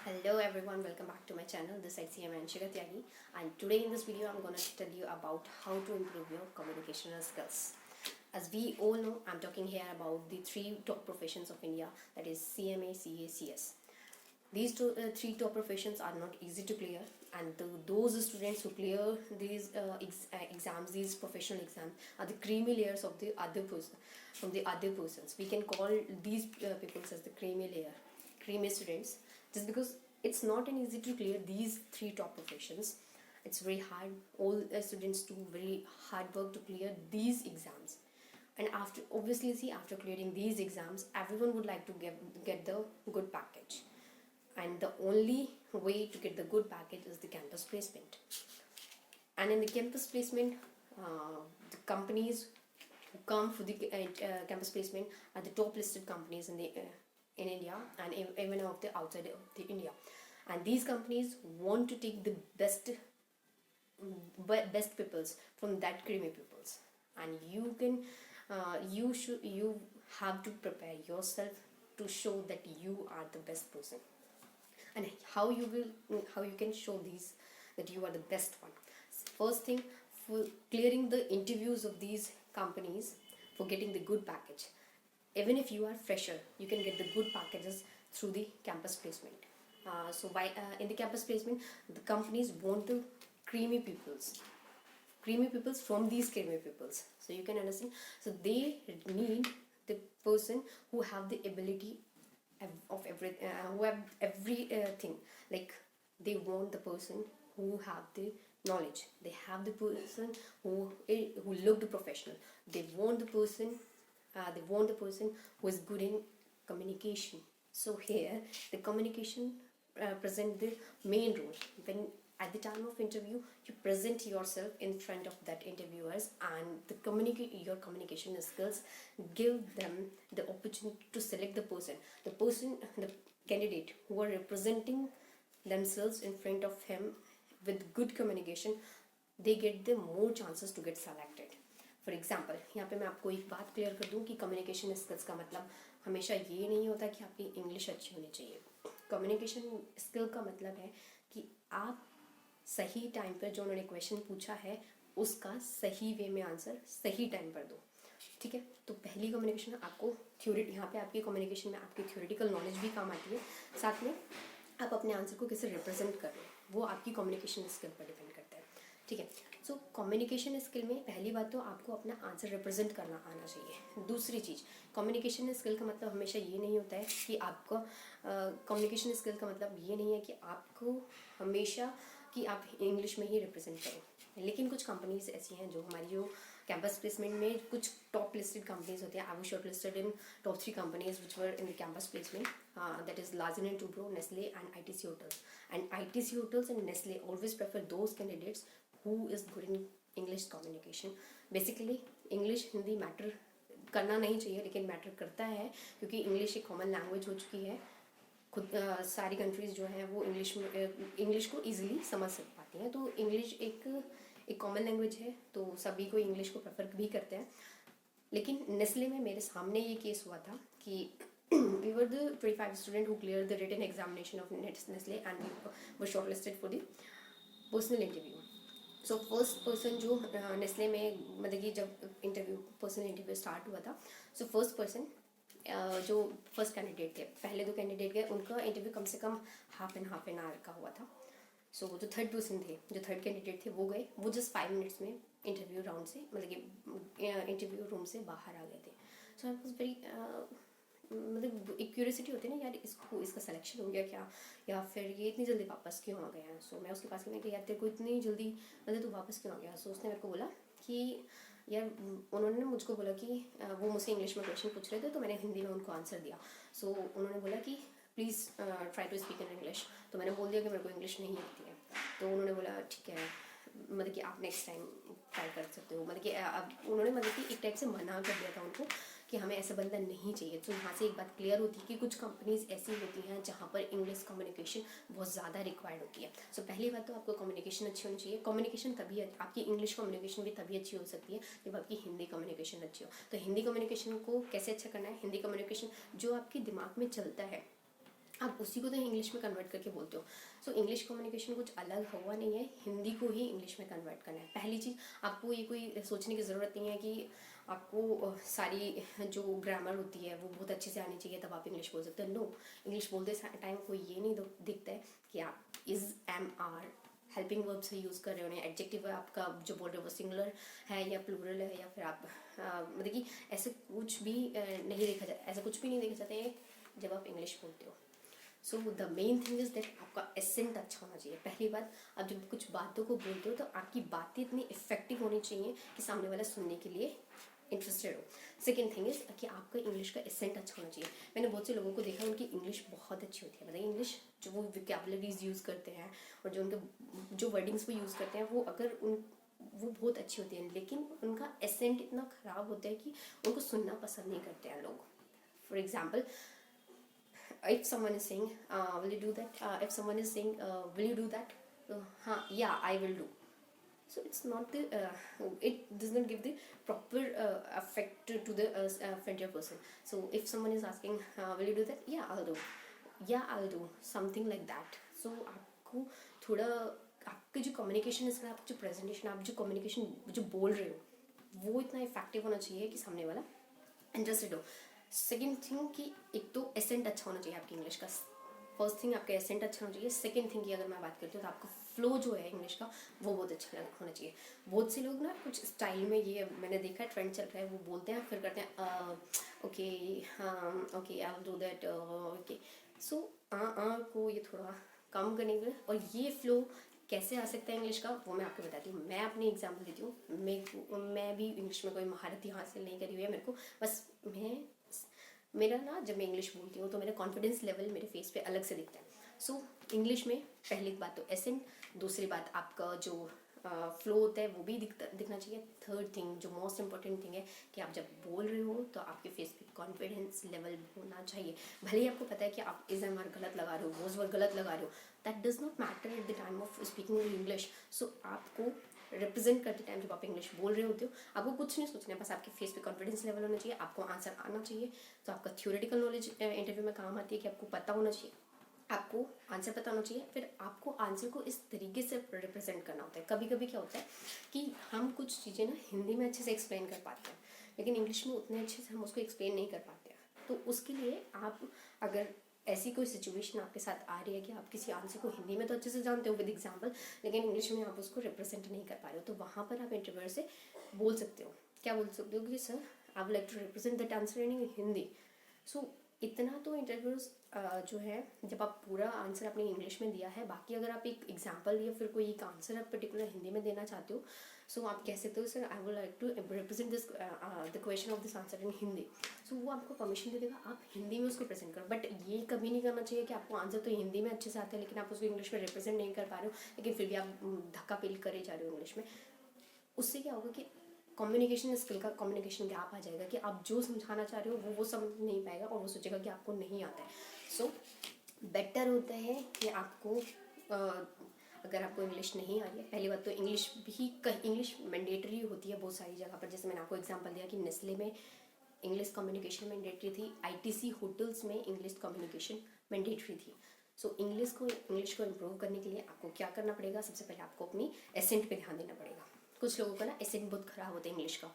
Hello everyone, welcome back to my channel. This is CM Anshika Tyagi, and today in this video I'm going to tell you about how to improve your communicational skills. As we all know, I'm talking here about the three top professions of India, that is CMA, CA, CS. These three top professions are not easy to clear, and those students who clear these exams, these professional exams, are the creamy layers of the other person, from the other persons. We can call these people as the creamy layer, creamy students, just because it's not an easy to clear these three top professions. It's very hard. All students do very hard work to clear these exams, and after obviously see after clearing these exams, everyone would like to get the good package, and the only way to get the good package is the campus placement. And in the campus placement, the companies who come for the campus placement are the top listed companies in India, and even of the outside of the India. And these companies want to take the best peoples from that creamy peoples, and you have to prepare yourself to show that you are the best person. And how you can show these that you are the best one. First thing, for clearing the interviews of these companies, for getting the good package. Even if you are fresher, you can get the good packages through the campus placement. In the campus placement, the companies want the creamy peoples from these creamy peoples, so you can understand. So they need the person who have the ability of who have everything. Like, they want the person who have the knowledge, they have the person who looked professional, they want the person who is good in communication. So here the communication present the main role. When at the time of interview, you present yourself in front of that interviewers, and your communication skills give them the opportunity to select the candidate who are representing themselves in front of him with good communication. They get the more chances to get selected. For example, यहाँ पे मैं आपको एक बात clear कर दूँ कि communication skills का मतलब हमेशा ये नहीं होता कि आपकी इंग्लिश अच्छी होनी चाहिए. कम्युनिकेशन स्किल का मतलब है कि आप सही टाइम पर जो उन्होंने क्वेश्चन पूछा है उसका सही वे में आंसर सही टाइम पर दो. ठीक है, तो पहली कम्युनिकेशन आपको यहाँ पे आपकी कम्युनिकेशन में आपकी थ्योरेटिकल नॉलेज भी काम आती है, साथ में आप अपने आंसर को कैसे रिप्रेजेंट कर रहे हो वो आपकी कम्युनिकेशन स्किल पर डिपेंड करता है. ठीक है, सो कम्युनिकेशन स्किल में पहली बात तो आपको अपना आंसर रिप्रेजेंट करना आना चाहिए. दूसरी चीज़, कम्युनिकेशन स्किल का मतलब हमेशा ये नहीं होता है कि आपको कम्युनिकेशन स्किल का मतलब ये नहीं है कि आपको हमेशा कि आप इंग्लिश में ही रिप्रेजेंट करो. लेकिन कुछ कंपनीज ऐसी हैं जो हमारी जो कैंपस प्लेसमेंट में कुछ टॉप लिस्टेड कंपनीज होती हैं. I was short listed in top 3 companies which were in the campus placement, that is Larsen and Toubro, Nestle and ITC hotels. And ITC hotels and Nestle always prefer those candidates who is good in English communication. Basically English Hindi matter करना नहीं चाहिए, लेकिन matter करता है क्योंकि English एक common language हो चुकी है. खुद सारी कंट्रीज़ जो हैं वो इंग्लिश को ईजिली समझ पाती हैं. तो इंग्लिश एक कॉमन लैंग्वेज है, तो सभी को इंग्लिश को प्रेफर भी करते हैं. लेकिन नेस्ले में मेरे सामने ये केस हुआ था कि we were the 25 student who cleared the written examination of Nestle, and we were shortlisted for the personal interview. So first person जो नेस्ले में मतलब कि जब पर्सनल इंटरव्यू स्टार्ट हुआ था, सो फर्स्ट पर्सन जो फर्स्ट कैंडिडेट थे, पहले 2 कैंडिडेट गए, उनका इंटरव्यू कम से कम हाफ एन आवर का हुआ था. सो जो थर्ड पर्सन थे, जो थर्ड कैंडिडेट थे, वो गए, वो जस्ट 5 मिनट्स में इंटरव्यू राउंड से मतलब कि इंटरव्यू रूम से बाहर आ गए थे. सो आई वॉज वेरी मतलब एक क्यूरियोसिटी होती है ना, यार इसका सिलेक्शन हो गया क्या, या फिर ये इतनी जल्दी वापस क्यों आ गए हैं. सो मैं उसके पास गई कि यार तेरे को इतनी जल्दी मतलब तू वापस क्यों आ गया. सो उसने मेरे को बोला कि यार उन्होंने मुझको बोला कि वो मुझसे इंग्लिश में क्वेश्चन पूछ रहे थे, तो मैंने हिंदी में उनको आंसर दिया. सो उन्होंने बोला कि please try to speak in English. तो मैंने बोल दिया कि मेरे को इंग्लिश नहीं आती है. तो उन्होंने बोला ठीक है, मतलब कि आप नेक्स्ट टाइम ट्राई कर सकते हो. मतलब कि अब उन्होंने मतलब कि एक टाइप से मना कर दिया था उनको कि हमें ऐसा बंदा नहीं चाहिए. तो यहाँ से एक बात क्लियर होती है कि कुछ कंपनीज ऐसी होती हैं जहाँ पर इंग्लिश कम्युनिकेशन बहुत ज़्यादा रिक्वायर्ड होती है. सो पहली बात तो आपको कम्युनिकेशन अच्छी होनी चाहिए. कम्युनिकेशन तभी आपकी इंग्लिश कम्युनिकेशन भी तभी अच्छी हो सकती है जब आपकी हिंदी कम्युनिकेशन अच्छी हो. तो हिंदी कम्युनिकेशन को कैसे अच्छा करना है, हिंदी कम्युनिकेशन जो आपके दिमाग में चलता है आप उसी को तो इंग्लिश में कन्वर्ट करके बोलते हो। सो इंग्लिश कम्युनिकेशन कुछ अलग हुआ नहीं है, हिंदी को ही इंग्लिश में कन्वर्ट करना है। पहली चीज़, आपको ये कोई सोचने की ज़रूरत नहीं है कि आपको सारी जो ग्रामर होती है वो बहुत अच्छे से आनी चाहिए तब आप इंग्लिश बोल सकते हो। नो, इंग्लिश बोलते टाइम कोई ये नहीं दिखता है कि आप is, am, are, helping verb से यूज़ कर रहे हो, एडजेक्टिव आपका जो बोल रहे हो वो सिंगुलर है या प्लूरल है, या फिर आप मतलब कि ऐसे कुछ भी नहीं देखा जाता, ऐसा कुछ भी नहीं देखा जाता है जब आप इंग्लिश बोलते हो। So the main thing is that आपका एसेंट अच्छा होना चाहिए। पहली बात, आप जब कुछ बातों को बोलते हो तो आपकी बातें इतनी इफेक्टिव होनी चाहिए कि सामने वाला सुनने के लिए इंटरेस्टेड हो। सेकेंड थिंग इज कि आपका इंग्लिश का एसेंट अच्छा होना चाहिए। मैंने बहुत से लोगों को देखा, उनकी इंग्लिश बहुत अच्छी होती है, मतलब इंग्लिश जो वो विकेबलरीज यूज़ करते हैं और जो उनके जो वर्डिंग्स वो यूज़ करते हैं वो अगर उन वो बहुत अच्छी होती है, लेकिन उनका एसेंट इतना ख़राब होता है कि उनको सुनना पसंद नहीं करते हैं लोग। For example, if someone is saying will you do that, if someone is saying will you do that, yeah, I will do. So it's not the it does not give the proper effect to the friendly person. So if someone is asking will you do that, yeah, I'll do, yeah, I'll do, something like that. So आपको थोड़ा आपके जो communication है, आपकी जो presentation, आप जो communication जो बोल रहे हो वो इतना इफेक्टिव होना चाहिए कि सामने वाला इंटरेस्टेड हो। सेकेंड थिंग कि एक तो एसेंट अच्छा होना चाहिए आपकी इंग्लिश का। फर्स्ट थिंग आपका एसेंट अच्छा होना चाहिए। सेकेंड थिंग की अगर मैं बात करती हूँ तो आपका फ्लो जो है इंग्लिश का वो बहुत अच्छा होना चाहिए। बहुत से लोग ना कुछ स्टाइल में, ये मैंने देखा है ट्रेंड चल रहा है, वो बोलते हैं फिर करते हैं okay, okay, I will do that, okay. So को ये थोड़ा कम करने के लिए, और ये फ्लो कैसे आ सकता है इंग्लिश का वो मैं आपको बताती हूँ। मैं अपनी एग्जांपल देती हूँ। मैं भी इंग्लिश में कोई महारत हासिल नहीं करी हुई है मेरे को, बस मेरा ना जब मैं इंग्लिश बोलती हूँ तो मेरा कॉन्फिडेंस लेवल मेरे फेस पे अलग से दिखता है। सो इंग्लिश में पहली बात तो एसेंट, दूसरी बात आपका जो फ्लो होता है वो भी दिखना चाहिए। थर्ड थिंग जो मोस्ट इंपॉर्टेंट थिंग है कि आप जब बोल रहे हो तो आपके फेस पे कॉन्फिडेंस लेवल होना चाहिए। भले ही आपको पता है कि आप इज एम आर गलत लगा रहे हो, वोज वर्ड गलत लगा रहे हो, that does not matter at the time of speaking English. So आपको रिप्रेजेंट करते टाइम जब आप इंग्लिश बोल रहे होते हो आपको कुछ नहीं सोचना है, बस आपके फेस पे कॉन्फिडेंस लेवल होना चाहिए, आपको आंसर आना चाहिए। तो आपका थ्योरेटिकल नॉलेज इंटरव्यू में काम आती है कि आपको पता होना चाहिए, आपको आंसर पता होना चाहिए, फिर आपको आंसर को इस तरीके से रिप्रेजेंट करना होता है। कभी कभी क्या होता है कि हम कुछ चीज़ें ना हिंदी में अच्छे से एक्सप्लेन कर पाते हैं, लेकिन इंग्लिश में उतने अच्छे से हम उसको एक्सप्लेन नहीं कर पाते हैं। तो उसके लिए आप, अगर ऐसी कोई सिचुएशन आपके साथ आ रही है कि आप किसी आंसर को हिंदी में तो अच्छे से जानते हो विद एग्जाम्पल, लेकिन इंग्लिश में आप उसको रिप्रेजेंट नहीं कर पा रहे हो, तो वहाँ पर आप इंटरव्यूअर से बोल सकते हो, क्या बोल सकते हो कि sir I would like to represent that answer in Hindi. So इतना तो इंटरव्यूज जो है, जब आप पूरा आंसर आपने इंग्लिश में दिया है, बाकी अगर आप एक एग्जांपल या फिर कोई एक आंसर आप पर्टिकुलर हिंदी में देना चाहते हो, सो आप कह सकते हो sir I would like to represent this the question of this answer in Hindi. So वो आपको परमिशन दे देगा, आप हिंदी में उसको प्रेजेंट करो। बट ये कभी नहीं करना चाहिए कि आपको आंसर तो हिंदी में अच्छे से आता है लेकिन आप उसको इंग्लिश में रिप्रेजेंट नहीं कर पा रहे हो, लेकिन फिर भी आप धक्का पेल करे जा रहे हो इंग्लिश में। उससे क्या होगा कि कम्युनिकेशन स्किल का कम्युनिकेशन गैप आ जाएगा कि आप जो समझाना चाह रहे हो वो समझ नहीं पाएगा और वो सोचेगा कि आपको नहीं आता है। सो बेटर होता है कि आपको अगर आपको इंग्लिश नहीं आ रही है, पहली बात तो इंग्लिश भी इंग्लिश मैंडेटरी होती है बहुत सारी जगह पर। जैसे मैंने आपको एग्जांपल दिया कि नेस्ले में इंग्लिश कम्युनिकेशन मैंडेटरी थी, आईटीसी होटल्स में इंग्लिश कम्युनिकेशन मैंडेटरी थी। सो इंग्लिश को इम्प्रूव करने के लिए आपको क्या करना पड़ेगा, सबसे पहले आपको अपनी एसेंट पे ध्यान देना पड़ेगा। कुछ लोगों का ना एसेंट बहुत ख़राब होता है इंग्लिश का।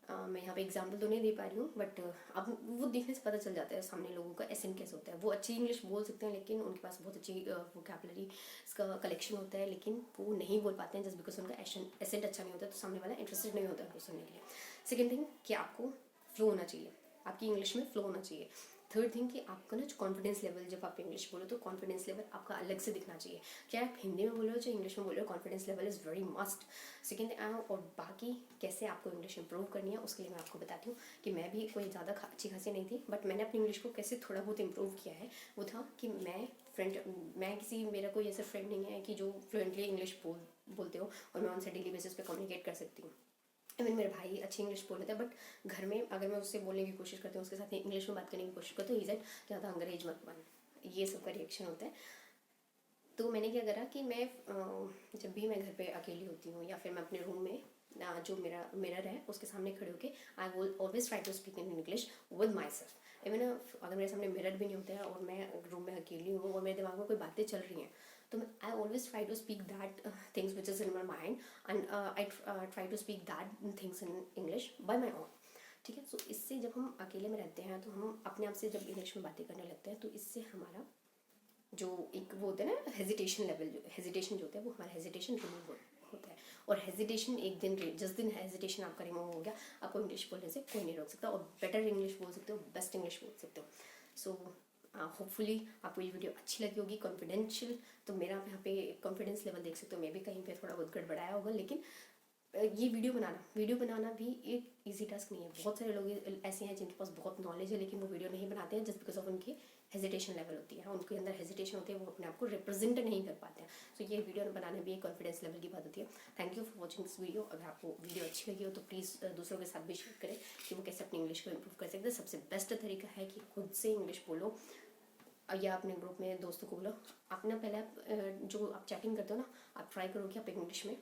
मैं यहाँ पे एग्जाम्पल तो नहीं दे पा रही हूँ, बट अब वो देखने से पता चल जाता है सामने लोगों का एसेंट कैसे होता है। वो अच्छी इंग्लिश बोल सकते हैं लेकिन उनके पास बहुत अच्छी वोकैबुलरी का कलेक्शन होता है, लेकिन वो नहीं बोल पाते हैं जस्ट बिकॉज उनका एसेंट अच्छा नहीं होता, तो सामने वाला इंटरेस्टेड नहीं होता उनको सुनने के लिए। सेकेंड थिंग कि आपको फ्लो होना चाहिए, आपकी इंग्लिश में फ्लो होना चाहिए। थर्ड थिंग कि आपका ना जो कॉन्फिडेंस लेवल, जब आप इंग्लिश बोलो तो कॉन्फिडेंस लेवल आपका अलग से दिखना चाहिए, चाहे आप हिंदी में बोल रहे हो चाहे इंग्लिश में बोल रहे हो, confidence level is very must. Second, और बाकी कैसे आपको इंग्लिश इंप्रूव करनी है उसके लिए मैं आपको बताती हूँ कि मैं भी कोई ज़्यादा अच्छी खासी नहीं थी, बट मैंने अपनी इंग्लिश को कैसे थोड़ा बहुत इम्प्रूव किया है। वो था कि मेरा कोई ऐसा फ्रेंड नहीं है कि जो फ्लुएंटली इंग्लिश बोलते हो और मैं उनसे डेली बेसिस पे कम्युनिकेट कर सकती हूँ। इवन मेरे भाई अच्छी इंग्लिश बोल लेते हैं, बट घर में अगर मैं उससे बोलने की कोशिश करती हूँ, उसके साथ इंग्लिश में बात करने की कोशिश करती हूँ, ईजेट ज़्यादा अंग्रेज मत बन, ये सब का रिएक्शन होता है। तो मैंने क्या करा कि मैं जब भी मैं घर पे अकेली होती हूँ या फिर मैं अपने रूम में जो मेरा मिरर है उसके सामने खड़े होके I will always try to speak in English with myself. Even अगर मेरे सामने मिरर भी नहीं होता है और मैं रूम में अकेली हूँ और मेरे दिमाग में कोई बातें चल रही हैं, तो I always try to speak that things which is in my mind and I try to speak that things in English by my own. ठीक है, सो इससे जब हम अकेले में रहते हैं तो हम अपने आप से जब इंग्लिश में बातें करने लगते हैं तो इससे हमारा जो एक वो होता है ना हेजिटेशन लेवल, जो हेजिटेशन जो होता है वो हमारा हेजिटेशन रिमूव होता है। और हेजिटेशन एक दिन, जिस दिन हेजिटेशन आपका रिमूव हो गया, आपको इंग्लिश बोलने से कोई नहीं रोक सकता और बेटर इंग्लिश बोल सकते हो, बेस्ट इंग्लिश बोल सकते हो। सो होपफुली आपको ये वीडियो अच्छी लगी होगी, कॉन्फिडेंशियल। तो मेरा आप यहाँ पे कॉन्फिडेंस लेवल देख सकते हो, मैं भी कहीं पे थोड़ा बहुत गड़बड़ाया होगा, लेकिन ये वीडियो बनाना भी एक इजी टास्क नहीं है। बहुत सारे लोग ऐसे हैं जिनके पास बहुत नॉलेज है लेकिन वो वीडियो नहीं बनाते हैं जस्ट बिकॉज ऑफ उनकी हेजिटेशन लेवल होती है, उनके अंदर हेजिटेशन होती है, वो अपने आप को रिप्रेजेंट नहीं कर पाते हैं। सो ये वीडियो बनाने भी एक कॉन्फिडेंस लेवल की बात होती है। Thank you for watching this video. अगर आपको वीडियो अच्छी लगी हो तो प्लीज़ दूसरों के साथ भी शेयर करें कि वो कैसे अपनी इंग्लिश को इम्प्रूव कर सकते हैं। सबसे बेस्ट तरीका है कि खुद से इंग्लिश बोलो या अपने ग्रुप में दोस्तों को बोलो। अपना पहले आप जो आप चैटिंग करते हो ना, आप ट्राई करो कि आप इंग्लिश में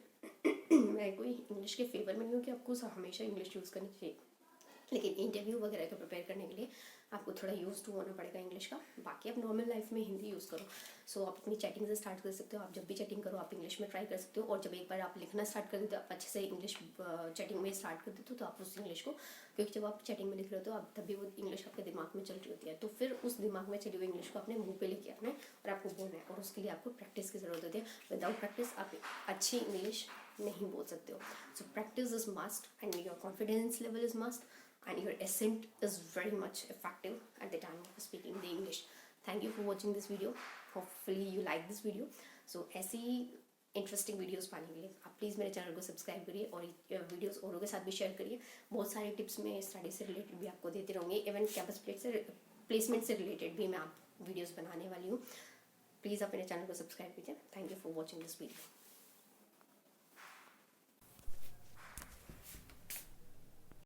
मैं कोई इंग्लिश के फेवर में नहीं हूँ कि आपको हमेशा इंग्लिश यूज़ करनी चाहिए, लेकिन इंटरव्यू वगैरह को प्रिपेयर करने के लिए आपको थोड़ा यूज़ टू होना पड़ेगा इंग्लिश का। बाकी आप नॉर्मल लाइफ में हिंदी यूज़ करो। सो आप अपनी चैटिंग से स्टार्ट कर सकते हो। आप जब भी चैटिंग करो आप इंग्लिश में ट्राई कर सकते हो, और जब एक बार आप लिखना स्टार्ट कर देते हो, आप अच्छे से इंग्लिश चैटिंग में स्टार्ट कर देते हो, तो आप उस इंग्लिश को, क्योंकि जब आप चैटिंग में लिख रहे हो तो आप तभी वो इंग्लिश आपके दिमाग में चल रही होती है, तो फिर उस दिमाग में चली हुई इंग्लिश को अपने मुँह पे लेके आना है और आपको बोलना है, और उसके लिए आपको प्रैक्टिस की ज़रूरत होती है। विदाउट प्रैक्टिस आप अच्छी इंग्लिश नहीं बोल सकते हो। So practice is must and your confidence level is must and your accent is very much effective at the time of speaking the English. Thank you for watching this video. Hopefully you like this video. So ऐसी interesting videos पाने के लिए आप please मेरे channel को subscribe करिए और videos औरों के साथ भी शेयर करिए। बहुत सारे टिप्स मैं स्टडी से रिलेटेड भी आपको देती रहूँगी, इवन कैंपस प्लेसमेंट से रिलेटेड भी मैं आप वीडियोज़ बनाने वाली हूँ। प्लीज़ आप मेरे चैनल को सब्सक्राइब कीजिए। Thank you for watching this video.